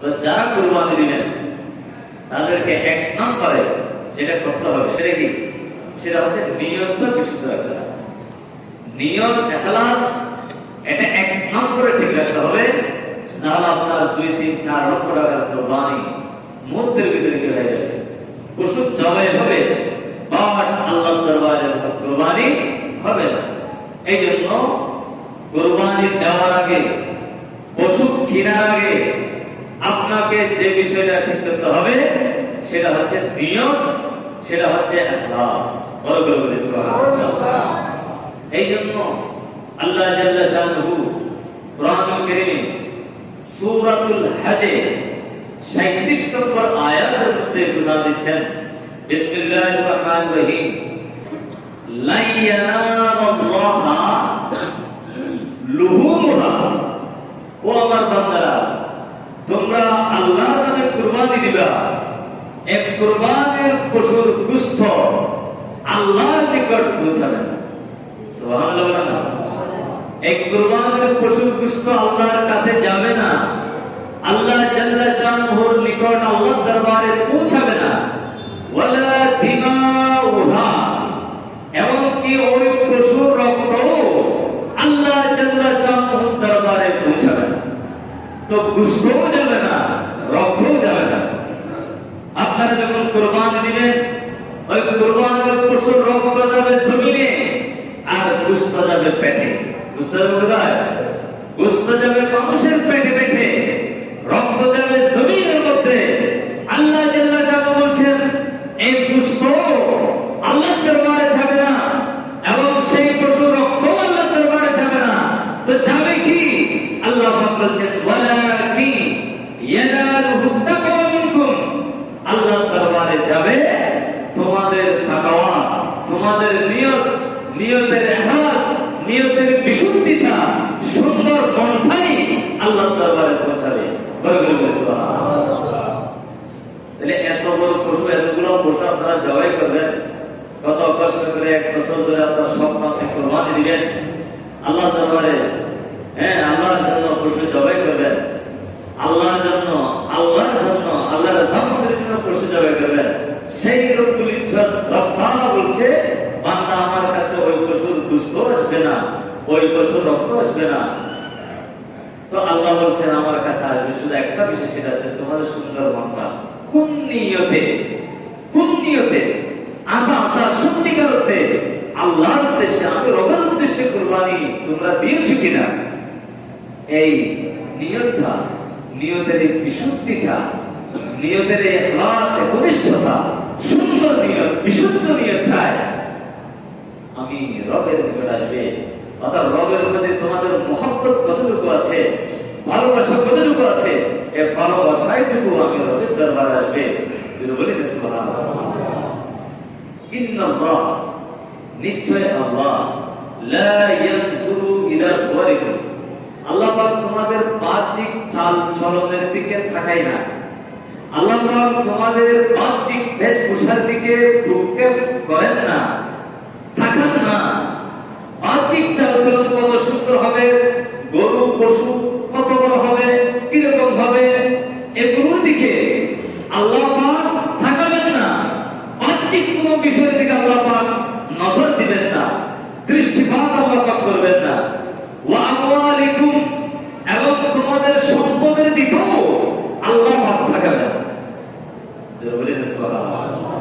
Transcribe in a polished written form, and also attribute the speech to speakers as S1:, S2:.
S1: যারা কুরবানি দিবেন তাদেরকে এক নম্বরে যেটা করতে হবে সেটা কি, সেটা হচ্ছে নিয়তটা বিশুদ্ধ রাখতে হবে। নিয়ত ইখলাস এটা এক নম্বরে ঠিক রাখতে হবে, নাহলে আপনার 2-3-4 লক্ষ টাকার কুরবানি মুহূর্তের ভিতরে কি হয়ে যাবে, পশু জবাই হবে, বাট আল্লাহর দরবারে কুরবানি হবে না। এই জন্য কুরবানি দেওয়ার আগে, পশু কেনার আগে আপনাকে যে বিষয়টা ঠিক করতে হবে সেটা হচ্ছে নিয়ত, সেটা হচ্ছে ইখলাস। বড় করে বলি সুবহানাল্লাহ। এই জন্য আল্লাহ জাল্লা শানুহু কোরআনুল কারীমে সূরাতুল হজে 37 নম্বর আয়াতের মধ্যে বুঝা দিচ্ছেন, বিসমিল্লাহির রহমানির রহিম, লা ইয়ানাল্লাহা লুহুমুহা। ও আমার বান্দারা, তোমরা আল্লাহর নামে কুরবানি দিবা, এক কুরবানির পশুর গোশত আল্লাহর নিকট পৌঁছাবে না। সুবহানাল্লাহ বলেন না? এক কুরবানির পশুর গোশত আল্লাহর কাছে যাবে না, আল্লাহ জাল্লা শানুহুর নিকট আল্লাহর দরবারে পৌঁছাবে না। ওয়ালা দিমাউহা, এবং কি ওই পশুর রক্ত আল্লাহ জাল্লা শানুহুর দরবারে পৌঁছাবে না। তো গোশতও যাবে না, রক্তও যাবে না। আপনারা যখন কুরবানি দিবেন, ওই কুরবানির পশুর রক্ত যাবে জমিনে, আর গোশত যাবে পেটে। গোশত যাবে কোথায়? গোশত যাবে মানুষের পেটে পেটে, রক্ত যাবে জমিনের মধ্যে। আল্লাহ জাল্লা শানুহু বলছেন, এই গোশত আল্লাহর দরবারে যাবে না, এবং সেই পশুর রক্ত আল্লাহর দরবারে যাবে না। তো যাবে কি? আল্লাহ পাক বলছেন, ওয়ালাকিন ইয়ানালুহু তাকওয়া মিনকুম। আল্লাহর দরবারে যাবে তোমাদের তাকওয়া, তোমাদের নিয়ত, নিয়তের ইখলাস, নিয়তের বিশুদ্ধিতা, সুন্দর মনটাই আল্লাহর দরবারে পৌঁছাবে। বরকত বলে সুবহানাল্লাহ। তাহলে এত বড় পশু, এতগুলো পশু আপনারা জবাই করবেন, কত কষ্ট করে 1 বছর ধরে আপনারা স্বপ্নকে কুরবানি দিবেন আল্লাহর দরবারে। আল্লাহর জন্য পশু জবাই করবেন, আল্লাহর জন্য, আল্লাহর জন্য, আল্লাহর রাজামতের জন্য পশু জবাই করবেন। সেই রব্বুল ইজ্জত রব্বানা বলছে, বান্দা আমার কাছে ওই পশুর গোশত আসবে না, ওই পশুর রক্ত আসবে না। তো আল্লাহ বলছেন আমার কাছে আসবে শুধু একটা বিষয়, সেটা হচ্ছে তোমাদের সুন্দর মনটা। কোন নিয়তে, কোন নিয়তে, আশা আশা সত্যিকার অর্থে আল্লাহর উদ্দেশ্যে, আমি রবের উদ্দেশ্যে কুরবানি তোমরা দিয়েছো কিনা, এই নিয়তটা, নিয়তের বিশুদ্ধিতা, নিয়তের ইখলাস, প্রতিষ্ঠতা, সুন্দর নিয়ত, বিশুদ্ধ নিয়তটায় আমি রবের নিকট আসবে। অর্থাৎ রবের প্রতি তোমাদের মহব্বত কতটুকু আছে, ভালোবাসা কতটুকু আছে, এই ভালোবাসাটুকু আমি রবের দরবারে আসবে। বলি সুবহানাল্লাহ। ইন্নাল্লাহ, নিশ্চয় আল্লাহ, লা ইয়ানজুরু ইলা সুওয়ারিকুম, আল্লাহ পাক তোমাদের বাহ্যিক চাল চলনের দিকে তাকায় না, আল্লাহ পাক তোমাদের বাহ্যিক বেশভূষার দিকে ভ্রুক্ষেপ করেন না, তাকান না। বাহ্যিক চাল চলন কত সুন্দর হবে, গরু পশু কত বড় হবে, কিরকম হবে, এগুলোর দিকে আল্লাহ পাক তাকাবেন না। বাহ্যিক কোনো বিষয়ের দিকে আল্লাহ পাক নজর দিবেন না, দৃষ্টিপাত আল্লাহ পাক করবেন না। ওয়া আমওয়ালিকুম, এবং তোমাদের সম্পদের দিকেও আল্লাহ পাক তাকাবেন। বলেন সুবহানাল্লাহ।